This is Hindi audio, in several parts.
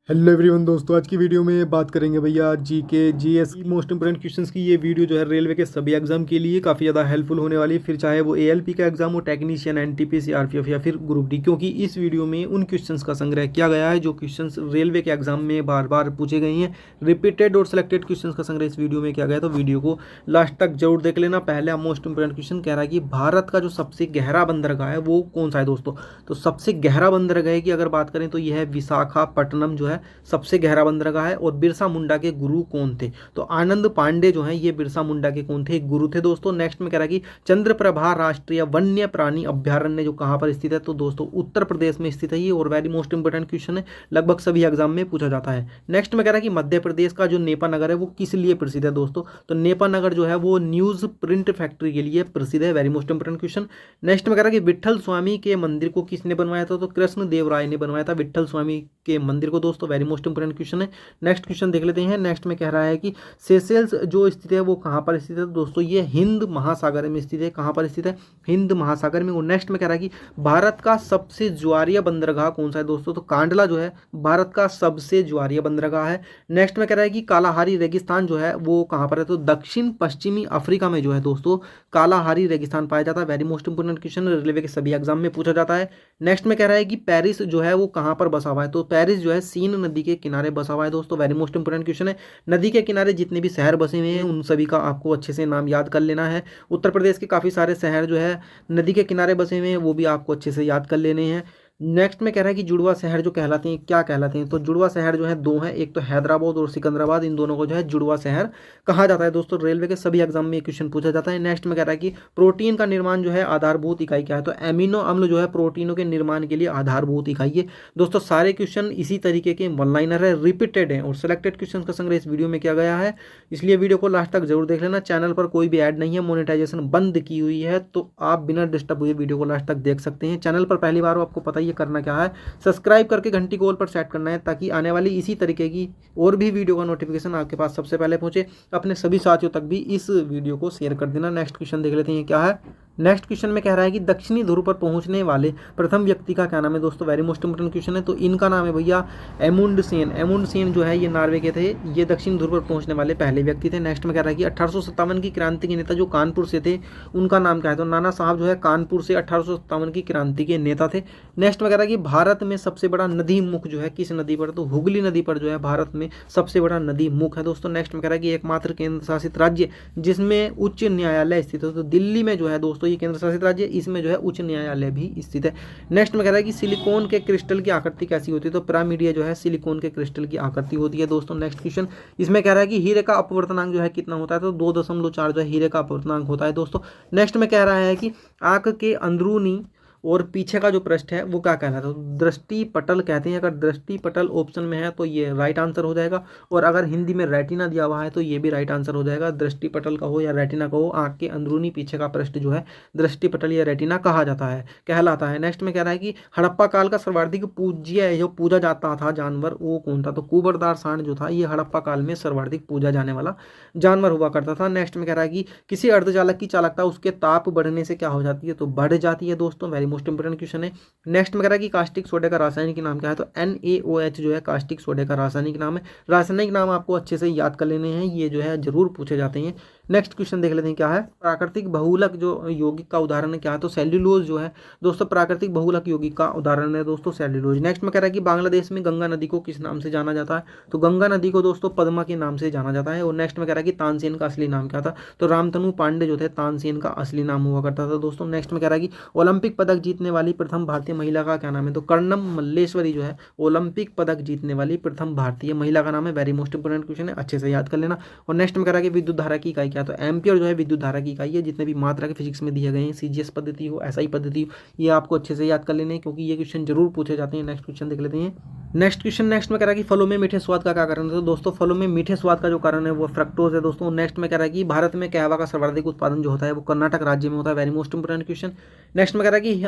हेलो एवरीवन दोस्तों, आज की वीडियो में बात करेंगे भैया जीके जीएस की मोस्ट इंपोर्टेंट क्वेश्चंस की। ये वीडियो जो है रेलवे के सभी एग्जाम के लिए काफ़ी ज़्यादा हेल्पफुल होने वाली है, फिर चाहे वो एएलपी का एग्जाम हो, टेक्नीशियन, एनटीपीसी, आरपीएफ या फिर ग्रुप डी, क्योंकि इस वीडियो में उन क्वेश्चंस का संग्रह किया गया है जो क्वेश्चंस रेलवे के एग्जाम में बार बार पूछे गए हैं। रिपीटेड और सिलेक्टेड क्वेश्चन का संग्रह इस वीडियो में किया गया है, तो वीडियो को लास्ट तक जरूर देख लेना। पहला मोस्ट इंपोर्टेंट क्वेश्चन कह रहा है कि भारत का जो सबसे गहरा बंदरगाह है वो कौन सा है दोस्तों। तो सबसे गहरा बंदरगाह की अगर बात करें तो यह है विशाखापट्टनम जो है सबसे गहरा बंदरगाह है। और बिरसा मुंडा के गुरु कौन थे, तो आनंद पांडे जो है ये बिरसा मुंडा के कौन थे, गुरु थे दोस्तों। नेक्स्ट में कह रहा है कि चंद्रप्रभा राष्ट्रीय वन्य प्राणी अभ्यारण्य जो कहां पर स्थित है, तो दोस्तों उत्तर प्रदेश में स्थित है ये, और वेरी मोस्ट इंपोर्टेंट क्वेश्चन है, लगभग सभी एग्जाम में पूछा जाता है। नेक्स्ट में कह रहा है कि मध्य प्रदेश का जो नेपा नगर है वो किस लिए प्रसिद्ध है दोस्तों, तो नेपा नगर जो है वो न्यूज प्रिंट फैक्ट्री के लिए प्रसिद्ध है, very most important question. Next में कह रहा है कि विट्ठल स्वामी के मंदिर को किसने बनवाया था, तो कृष्ण देव राय ने बनवाया था विट्ठल स्वामी के मंदिर को दोस्तों, वेरी मोस्ट इंपोर्टेंट क्वेश्चन है। नेक्स्ट क्वेश्चन देख लेते हैं। नेक्स्ट में कह रहा है कि सेशेल्स जो स्थित है वो कहां पर स्थित है, तो दोस्तों ये हिंद महासागर में स्थित है। कहां पर स्थित है, हिंद महासागर में। और नेक्स्ट में कह रहा है कि भारत का सबसे ज्वारीय बंदरगाह कौन सा है दोस्तों, तो कांडला जो है भारत का सबसे ज्वारीय बंदरगाह है। नेक्स्ट में कह रहा है कि कालाहारी रेगिस्तान जो है वो कहां पर है, तो दक्षिण पश्चिमी अफ्रीका में जो है दोस्तों कालाहारी रेगिस्तान पाया जाता है, very most important question, railway के सभी एग्जाम में पूछा जाता है। नेक्स्ट में कह रहा है कि पेरिस जो है वो कहां पर बसा हुआ है, तो पेरिस जो है सीन नदी के किनारे बसा हुआ है दोस्तों, वेरी मोस्ट इंपोर्टेंट क्वेश्चन है। नदी के किनारे जितने भी शहर बसे हुए हैं उन सभी का आपको अच्छे से नाम याद कर लेना है। उत्तर प्रदेश के काफ़ी सारे शहर जो है नदी के किनारे बसे हुए हैं, वो भी आपको अच्छे से याद कर लेने हैं। नेक्स्ट में कह रहा है कि जुड़वा शहर जो कहलाते हैं क्या कहलाते हैं, तो जुड़वा शहर जो है दो हैं, एक तो हैदराबाद और सिकंदराबाद, इन दोनों को जो है जुड़वा शहर कहा जाता है दोस्तों, रेलवे के सभी एग्जाम में ये क्वेश्चन पूछा जाता है। नेक्स्ट में कह रहा है कि प्रोटीन का निर्माण जो है आधारभूत इकाई क्या है, तो एमिनो अम्ल जो है प्रोटीनों के निर्माण के लिए आधारभूत इकाई है दोस्तों। सारे क्वेश्चन इसी तरीके के वन लाइनर है, रिपीटेड है, और सिलेक्टेड क्वेश्चन का संग्रह इस वीडियो में किया गया है, इसलिए वीडियो को लास्ट तक जरूर देख लेना। चैनल पर कोई भी ऐड नहीं है, मोनेटाइजेशन बंद की हुई है, तो आप बिना डिस्टर्ब हुए वीडियो को लास्ट तक देख सकते हैं। चैनल पर पहली बार हो, आपको पता ही है करना क्या है, सब्सक्राइब करके घंटी को ऑल पर सेट करना है, ताकि आने वाली इसी तरीके की और भी वीडियो का नोटिफिकेशन आपके पास सबसे पहले पहुंचे। अपने सभी साथियों तक भी इस वीडियो को शेयर कर देना। नेक्स्ट क्वेश्चन देख लेते हैं क्या है। नेक्स्ट क्वेश्चन में कह रहा है कि दक्षिणी ध्रुव पर पहुंचने वाले प्रथम व्यक्ति का क्या नाम है दोस्तों, वेरी मोस्ट इंपोर्टेंट क्वेश्चन है। तो इनका नाम है भैया एमुंडसेन। एमुंडसेन जो है ये नॉर्वे के थे, ये दक्षिण ध्रुव पर पहुंचने वाले पहले व्यक्ति थे। नेक्स्ट में कह रहा है कि 1857 की क्रांति के नेता जो कानपुर से थे उनका नाम क्या है, तो नाना साहब जो है कानपुर से 1857 की क्रांति के नेता थे। नेक्स्ट में कह रहा है कि भारत में सबसे बड़ा नदी मुख जो है किस नदी पर, तो हुगली नदी पर जो है भारत में सबसे बड़ा नदी मुख है दोस्तों। नेक्स्ट में कह रहा है कि एकमात्र केंद्र शासित राज्य जिसमें उच्च न्यायालय स्थित है, तो दिल्ली में जो है दोस्तों ये केंद्र शासित राज्य, इसमें जो है उच्च न्यायालय भी स्थित है। नेक्स्ट में कह रहा है कि सिलिकॉन के क्रिस्टल की आकृति कैसी होती है, तो पिरामिडीय जो है सिलिकॉन के क्रिस्टल की आकृति होती है दोस्तों। नेक्स्ट क्वेश्चन इसमें कह रहा है कि हीरे का अपवर्तनांक जो है कितना होता है, तो 2.4 जो है हीरे का अपवर्तनांक होता है दोस्तों। नेक्स्ट में कह रहा है कि आंख के अंदरूनी और पीछे का जो पृष्ठ है वो क्या कहलाता है, तो दृष्टि पटल कहते हैं। अगर दृष्टि पटल ऑप्शन में है तो ये राइट आंसर हो जाएगा, और अगर हिंदी में रेटिना दिया हुआ है तो ये भी राइट आंसर हो जाएगा। दृष्टि पटल का हो या रेटिना का हो, आंख के अंदरूनी पीछे का पृष्ठ जो है दृष्टि पटल या रेटिना कहा जाता है, कहलाता है। नेक्स्ट में कह रहा है कि हड़प्पा काल का सर्वाधिक पूज्य जो पूजा जाता था जानवर वो कौन था, तो कुबरदार सांड जो था ये हड़प्पा काल में सर्वाधिक पूजा जाने वाला जानवर हुआ करता था। नेक्स्ट में कह रहा है कि किसी अर्धचालक की चालकता उसके ताप बढ़ने से क्या हो जाती है, तो बढ़ जाती है दोस्तों, वेरी मोस्ट इंपोर्टेंट क्वेश्चन है। नेक्स्ट में कह रहा है कि कास्टिक सोडे का रासायनिक नाम क्या है, तो NaOH जो है कास्टिक सोडे का रासायनिक नाम है। रासायनिक नाम आपको अच्छे से याद कर लेने हैं, ये जो है जरूर पूछे जाते हैं। नेक्स्ट क्वेश्चन देख लेते हैं क्या है। प्राकृतिक बहुलक जो यौगिक का उदाहरण है क्या है, तो सेल्यूलोज जो है दोस्तों प्राकृतिक बहुलक यौगिक का उदाहरण है दोस्तों सेल्यूलोज। नेक्स्ट में कह रहा है कि बांग्लादेश में गंगा नदी को किस नाम से जाना जाता है, तो गंगा नदी को दोस्तों पद्मा के नाम से जाना जाता है। और नेक्स्ट में कह रहा है कि तानसेन का असली नाम क्या था, तो रामतनु पांडे जो थे तानसेन का असली नाम हुआ करता था दोस्तों। नेक्स्ट में कह रहा है कि ओलंपिक पदक जीतने वाली प्रथम भारतीय महिला का क्या नाम है, तो कर्णम मल्लेश्वरी जो है ओलंपिक पदक जीतने वाली प्रथम भारतीय महिला का नाम है, वेरी मोस्ट इंपोर्टेंट क्वेश्चन है, अच्छे से याद कर लेना। और नेक्स्ट में कह रहा है कि विद्युत धारा की इकाई क्या है, तो एम्पियर जो है विद्युत धारा की इकाई है। जितने भी मात्रा के फिजिक्स में दिए गए हैं, CGS पद्धति हो SI पद्धति हो, ये आपको अच्छे से याद कर लेने, क्योंकि ये क्वेश्चन जरूर पूछे जाते हैं। नेक्स्ट क्वेश्चन देख लेते हैं। नेक्स्ट क्वेश्चन नेक्स्ट में कह रहा है कि फलों में मीठे स्वाद का क्या कारण है, तो दोस्तों फलों में मीठे स्वाद का जो कारण है वो फ्रक्टोज है दोस्तों। नेक्स्ट में कह रहा है कि भारत में कहवा का सर्वाधिक उत्पादन जो होता है वो कर्नाटक राज्य में होता है, very most important question. Next में कह रहा है कि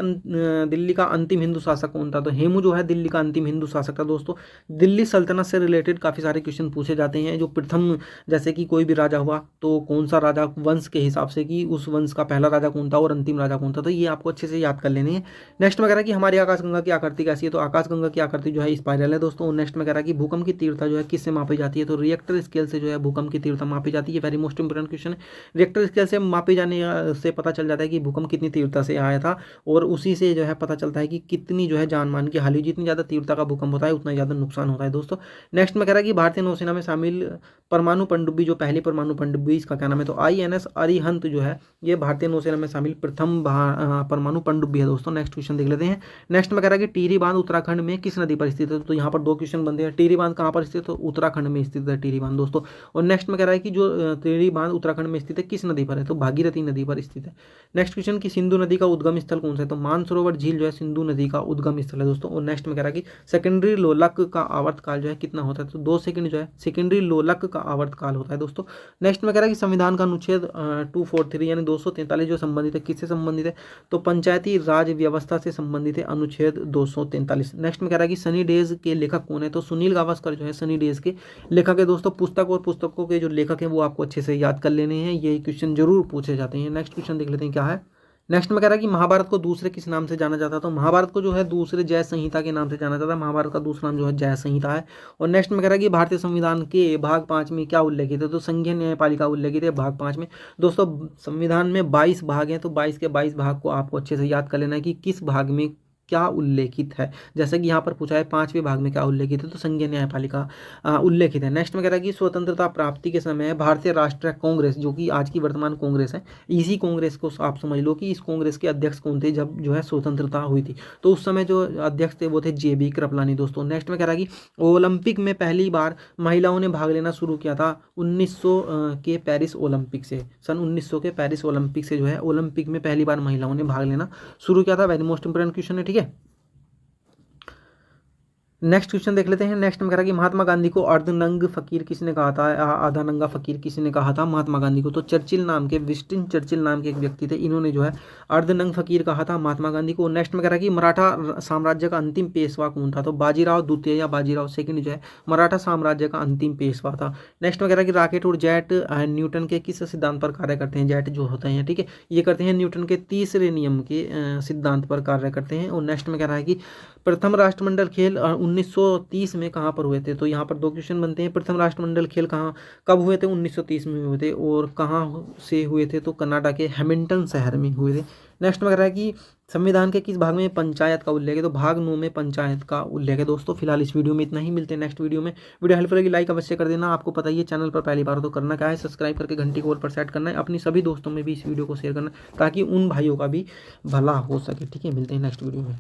दिल्ली का अंतिम हिंदू शासक कौन था, तो हेमू जो है दिल्ली का अंतिम हिंदू शासक था दोस्तों। दिल्ली सल्तनत से रिलेटेड काफ़ी सारे क्वेश्चन पूछे जाते हैं, जो प्रथम जैसे कि कोई भी राजा हुआ तो कौन कौन सा राजा वंश के हिसाब से कि उस वंश का पहला राजा कौन था और अंतिम राजा कौन था, तो ये आपको अच्छे से याद कर लेनी है। नेक्स्ट में कह रहा है कि हमारी आकाशगंगा की आकृति कैसी है, तो आकाशगंगा की आकृति जो है स्पाइरल है दोस्तों। नेक्स्ट में कह रहा है कि भूकंप की तीव्रता जो है किससे मापी जाती है, तो रिएक्टर स्केल से जो है भूकंप की तीव्रता मापी जाती है। वेरी मोस्ट इंपोर्टेंट क्वेश्चन है। रिएक्टर स्केल से मापे जाने से पता चल जाता है कि भूकंप कितनी तीव्रता से आया था, और उसी से जो है पता चलता है कि कितनी जो है जान मान की हानि। जितनी ज़्यादा तीव्रता का भूकंप होता है उतना ज़्यादा नुकसान होता है दोस्तों। नेक्स्ट में कह रहा है कि भारतीय नौसेना में शामिल परमाणु पनडुब्बी, जो पहली परमाणु पनडुब्बी, इसका क्या नाम है, तो INS अरिहंत जो है ये भारतीय नौसेना में शामिल प्रथम परमाणु पनडुब्बी है दोस्तों। नेक्स्ट क्वेश्चन देख लेते हैं। नेक्स्ट में कह रहा है कि टिहरी बांध उत्तराखंड में किस नदी पर स्थित है, तो यहाँ पर दो क्वेश्चन बनते हैं। टिहरी बांध कहाँ पर स्थित है, तो उत्तराखंड में स्थित है टिहरी बांध दोस्तों। और नेक्स्ट में कह रहा है कि जो टिहरी बांध उत्तराखंड में स्थित है किस नदी पर है, तो भागीरथी नदी पर स्थित है। नेक्स्ट क्वेश्चन की सिंधु नदी का उद्गम स्थल कौन सा है, तो मानसरोवर झील जो है सिंधु नदी का उद्गम स्थल है दोस्तों। और नेक्स्ट में कह रहा है कि सेकेंडरी लोलक का आवर्तकाल जो है कितना होता है, तो 2 सेकंड जो है सेकेंडरी लोलक का आवर्तकाल होता है दोस्तों। नेक्स्ट में कह रहा है कि संविधान का अनुच्छेद 243 यानी 243 जो संबंधित है किससे संबंधित है, तो पंचायती राज व्यवस्था से संबंधित है, अनुच्छेद 243। नेक्स्ट में कह रहा है कि सनी डेज के लेखक कौन है, तो सुनील गावस्कर जो है सनी डेज के लेखक है दोस्तों। पुस्तक और पुस्तकों के जो लेखक हैं वो आपको अच्छे से याद कर लेने हैं, ये क्वेश्चन जरूर पूछे जाते हैं। नेक्स्ट क्वेश्चन देख लेते हैं क्या है। नेक्स्ट में कह रहा है कि महाभारत को दूसरे किस नाम से जाना जाता है, तो महाभारत को जो है दूसरे जय संहिता के नाम से जाना जाता है। महाभारत का दूसरा नाम जो है जय संहिता है। और नेक्स्ट में कह रहा है कि भारतीय संविधान के भाग 5 में क्या उल्लेखित है, तो संघीय न्यायपालिका उल्लेखित है भाग 5 में दोस्तों। संविधान में 22 भाग हैं, तो 22 के 22 भाग को आपको अच्छे से याद कर लेना है कि किस भाग में क्या उल्लेखित है। जैसे कि यहाँ पर पूछा है 5वें भाग में क्या उल्लेखित है, तो संघीय न्यायपालिका उल्लेखित है। नेक्स्ट में कह रहा है कि स्वतंत्रता प्राप्ति के समय भारतीय राष्ट्रीय कांग्रेस, जो कि आज की वर्तमान कांग्रेस है, इसी कांग्रेस को आप समझ लो कि इस कांग्रेस के अध्यक्ष कौन थे जब जो है स्वतंत्रता हुई थी, तो उस समय जो अध्यक्ष थे वो थे JB कृपलानी दोस्तों। नेक्स्ट में कह रहा है कि ओलंपिक में पहली बार महिलाओं ने भाग लेना शुरू किया था 1900 के पेरिस ओलंपिक से। सन 1900 के पेरिस ओलंपिक से जो है ओलंपिक में पहली बार महिलाओं ने भाग लेना शुरू किया था। वेरी मोस्ट इंपोर्टेंट क्वेश्चन है, ठीक है। नेक्स्ट क्वेश्चन देख लेते हैं। नेक्स्ट में कह रहा है कि महात्मा गांधी को अर्धनंग फकीर किसने कहा था, आधा नंगा फकीर किसने कहा था महात्मा गांधी को, तो चर्चिल नाम के, विंस्टन चर्चिल नाम के एक व्यक्ति थे, इन्होंने जो है अर्धनंग फकीर कहा था महात्मा गांधी को। नेक्स्ट में कह रहा है कि मराठा साम्राज्य का अंतिम पेशवा कौन था, तो बाजीराव द्वितीय या बाजीराव सेकंड जो है मराठा साम्राज्य का अंतिम पेशवा था। नेक्स्ट में कह रहा है कि रॉकेट और जेट न्यूटन के किस सिद्धांत पर कार्य करते हैं, जेट जो होते हैं, ठीक है, ये करते हैं न्यूटन के तीसरे नियम के सिद्धांत पर कार्य करते हैं। और नेक्स्ट में कह रहा है कि प्रथम राष्ट्रमंडल खेल 1930 में कहाँ पर हुए थे, तो यहाँ पर दो क्वेश्चन बनते हैं। प्रथम राष्ट्रमंडल खेल कहाँ कब हुए थे, 1930 में हुए थे, और कहाँ से हुए थे, तो कनाडा के हैमिल्टन शहर में हुए थे। नेक्स्ट में कह रहा है कि संविधान के किस भाग में पंचायत का उल्लेख है, तो भाग 9 में पंचायत का उल्लेख है दोस्तों। फिलहाल इस वीडियो में इतना ही, मिलते हैं नेक्स्ट वीडियो में। वीडियो हेल्पफुल लगी लाइक अवश्य कर देना। आपको पता ही है चैनल पर पहली बार तो करना क्या है, सब्सक्राइब करके घंटी को ऑल पर सेट करना है। अपनी सभी दोस्तों में भी इस वीडियो को शेयर करना है ताकि उन भाइयों का भी भला हो सके, ठीक है। मिलते हैं नेक्स्ट वीडियो में।